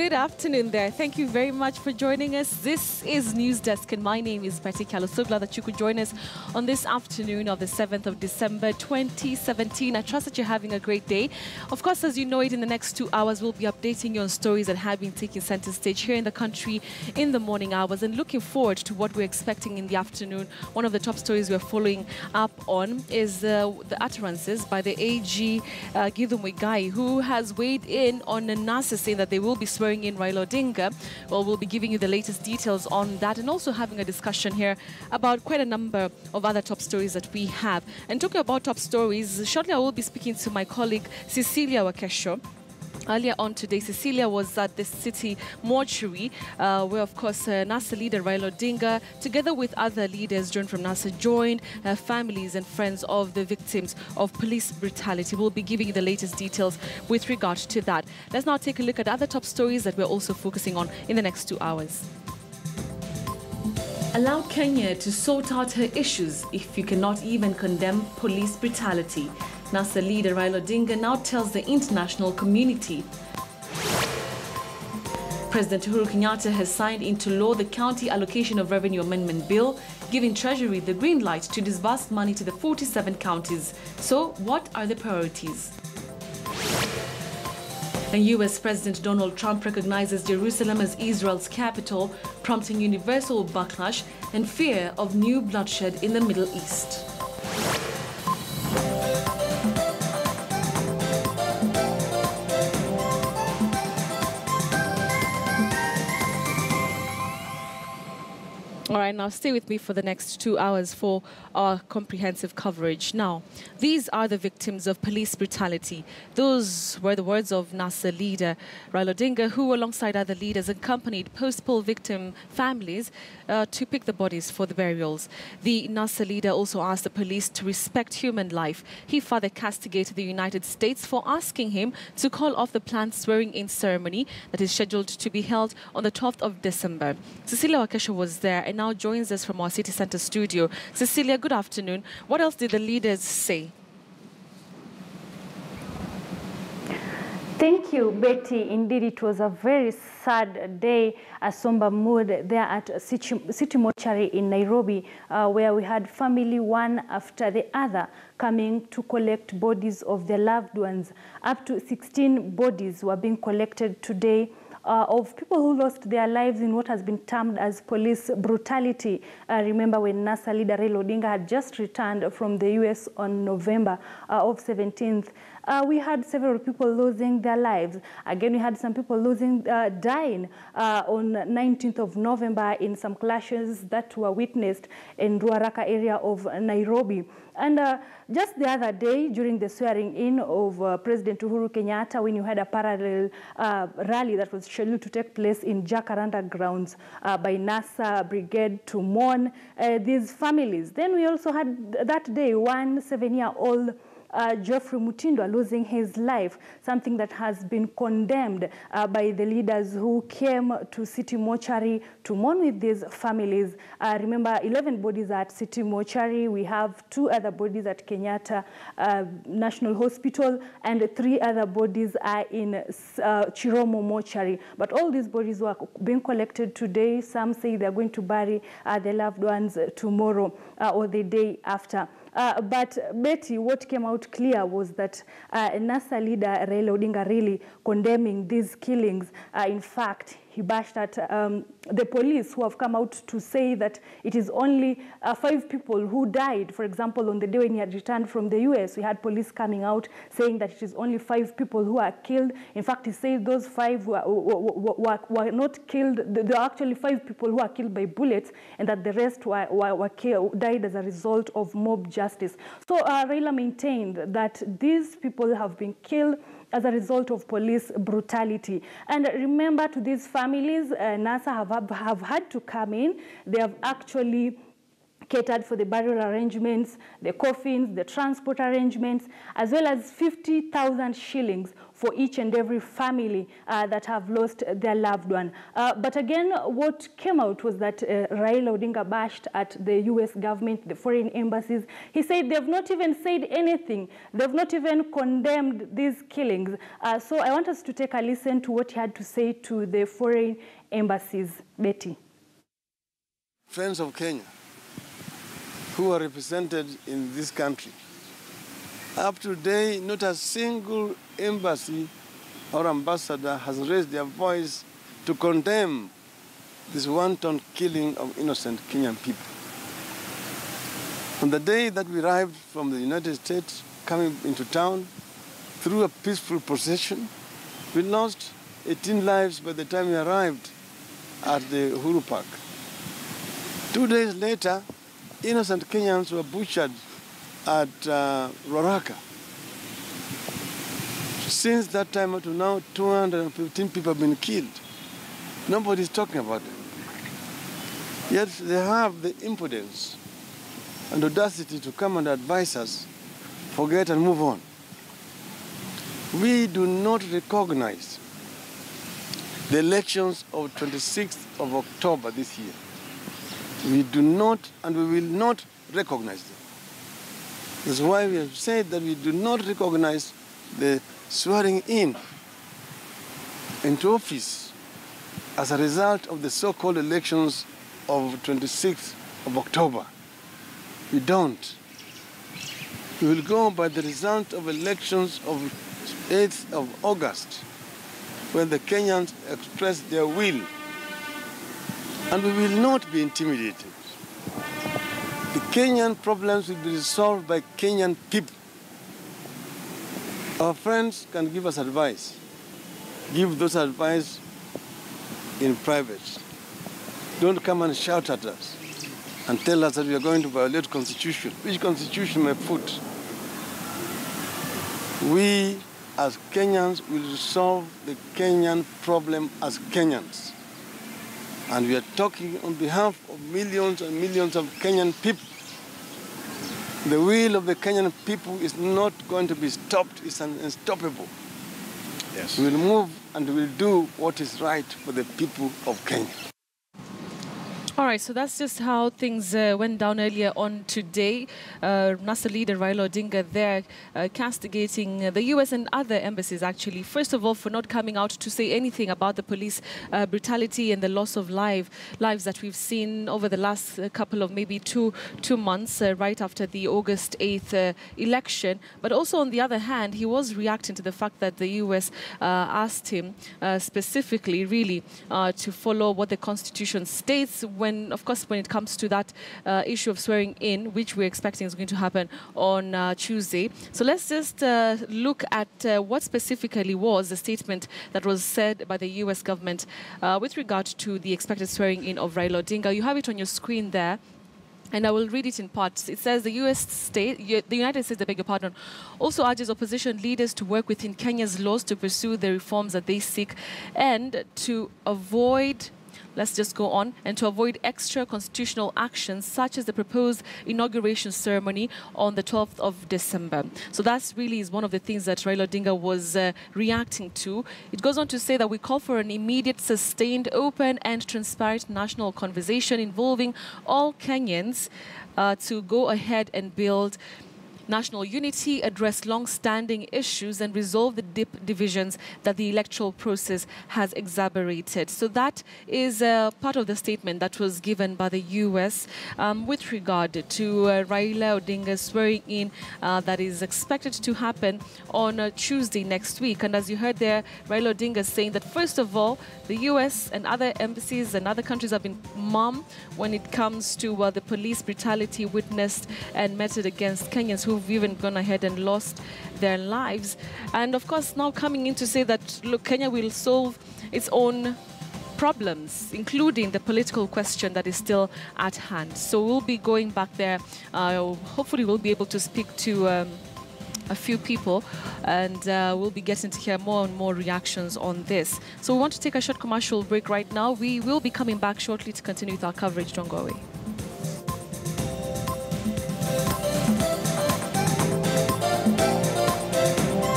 Good afternoon there. Thank you very much for joining us. This is News Desk and my name is Betty Callo. So glad that you could join us on this afternoon of the 7th of December 2017. I trust that you're having a great day. Of course, as you know it, in the next 2 hours, we'll be updating you on stories that have been taking center stage here in the country in the morning hours, and looking forward to what we're expecting in the afternoon. One of the top stories we're following up on is the utterances by the AG Githu Muigai, who has weighed in on NASA saying that they will be swearing in Raila Odinga. Well, we'll be giving you the latest details on that and also having a discussion here about quite a number of other top stories that we have. And talking about top stories, shortly I will be speaking to my colleague Cecilia Wakesho. Earlier on today, Cecilia was at the city mortuary where, of course, NASA leader Raila Odinga, together with other leaders joined from NASA, joined families and friends of the victims of police brutality. We'll be giving you the latest details with regard to that. Let's now take a look at other top stories that we're also focusing on in the next 2 hours. Allow Kenya to sort out her issues if you cannot even condemn police brutality. NASA leader Raila Odinga now tells the international community. President Uhuru Kenyatta has signed into law the County Allocation of Revenue Amendment Bill, giving Treasury the green light to disburse money to the 47 counties. So, what are the priorities? And US President Donald Trump recognizes Jerusalem as Israel's capital, prompting universal backlash and fear of new bloodshed in the Middle East. All right, now stay with me for the next 2 hours for our comprehensive coverage. Now, these are the victims of police brutality. Those were the words of NASA leader Raila Odinga, who, alongside other leaders, accompanied post-poll victim families to pick the bodies for the burials. The NASA leader also asked the police to respect human life. He further castigated the United States for asking him to call off the planned swearing-in ceremony that is scheduled to be held on the 12th of December. Cecilia Wakesho was there and now joins us from our city center studio. Cecilia, good afternoon. What else did the leaders say? Thank you, Betty. Indeed, it was a very sad day, a somber mood there at City Mortuary in Nairobi, where we had family one after the other coming to collect bodies of their loved ones. Up to 16 bodies were being collected today, of people who lost their lives in what has been termed as police brutality. Remember when NASA leader Raila Odinga had just returned from the US on November of 17th. We had several people losing their lives. Again, we had some people dying on 19th of November in some clashes that were witnessed in Ruaraka area of Nairobi. And just the other day, during the swearing-in of President Uhuru Kenyatta, when you had a parallel rally that was scheduled to take place in Jacaranda grounds by NASA Brigade to mourn these families. Then we also had that day one 7-year-old Geoffrey Mutindwa losing his life, something that has been condemned by the leaders who came to City Mortuary to mourn with these families. Remember, 11 bodies at City Mortuary. We have 2 other bodies at Kenyatta National Hospital, and 3 other bodies are in Chiromo Mortuary. But all these bodies were being collected today. Some say they're going to bury their loved ones tomorrow or the day after. But Betty, what came out clear was that NASA leader Raila Odinga really condemning these killings. In fact, he bashed at the police, who have come out to say that it is only 5 people who died. For example, on the day when he had returned from the US, we had police coming out saying that it is only 5 people who are killed. In fact, he said those 5 were not killed. There are actually 5 people who are killed by bullets, and that the rest died as a result of mob justice. So Raila maintained that these people have been killed as a result of police brutality. And remember, to these families, NASA have had to come in. They have actually catered for the burial arrangements, the coffins, the transport arrangements, as well as 50,000 shillings for each and every family that have lost their loved one. But again, what came out was that Raila Odinga bashed at the US government, the foreign embassies. He said they've not even said anything. They've not even condemned these killings. So I want us to take a listen to what he had to say to the foreign embassies. Betty. Friends of Kenya, who are represented in this country. Up to today, not a single embassy or ambassador has raised their voice to condemn this wanton killing of innocent Kenyan people. On the day that we arrived from the United States, coming into town, through a peaceful procession, we lost 18 lives by the time we arrived at the Uhuru Park. 2 days later, innocent Kenyans were butchered at Roraka. Since that time up to now, 215 people have been killed. Nobody's talking about it. Yet they have the impudence and audacity to come and advise us, forget and move on. We do not recognize the elections of 26th of October this year. We do not and we will not recognize them. That's why we have said that we do not recognize the swearing in into office as a result of the so-called elections of 26th of October. We don't. We will go by the result of elections of 8th of August, when the Kenyans express their will. And we will not be intimidated. The Kenyan problems will be resolved by Kenyan people. Our friends can give us advice. Give those advice in private. Don't come and shout at us and tell us that we are going to violate Constitution. Which Constitution, my foot? We, as Kenyans, will resolve the Kenyan problem as Kenyans. And we are talking on behalf of millions and millions of Kenyan people. The will of the Kenyan people is not going to be stopped, it's unstoppable. Yes. We will move and we will do what is right for the people of Kenya. All right, so that's just how things went down earlier on today. NASA leader Raila Odinga there castigating the US and other embassies, actually. First of all, for not coming out to say anything about the police brutality and the loss of lives that we've seen over the last couple of maybe two months, right after the August 8th election. But also, on the other hand, he was reacting to the fact that the US asked him specifically, really, to follow what the Constitution states, of course, when it comes to that issue of swearing in, which we're expecting is going to happen on Tuesday. So let's just look at what specifically was the statement that was said by the US government with regard to the expected swearing in of Raila Odinga. You have it on your screen there. And I will read it in parts. It says the United States, I beg your pardon, also urges opposition leaders to work within Kenya's laws to pursue the reforms that they seek and to avoid let's just go on, and to avoid extra constitutional actions such as the proposed inauguration ceremony on the 12th of December. So that's really is one of the things that Raila Odinga was reacting to. It goes on to say that we call for an immediate, sustained, open and transparent national conversation involving all Kenyans to go ahead and build national unity, address long-standing issues and resolve the deep divisions that the electoral process has exacerbated. So that is part of the statement that was given by the US with regard to Raila Odinga's swearing in that is expected to happen on Tuesday next week. And as you heard there, Raila Odinga saying that first of all, the US and other embassies and other countries have been mum when it comes to the police brutality witnessed and meted against Kenyans who've even gone ahead and lost their lives. And of course, now coming in to say that, look, Kenya will solve its own problems, including the political question that is still at hand. So we'll be going back there. Hopefully we'll be able to speak to a few people, and we'll be getting to hear more and more reactions on this. So we want to take a short commercial break right now. We will be coming back shortly to continue with our coverage. Don't go away.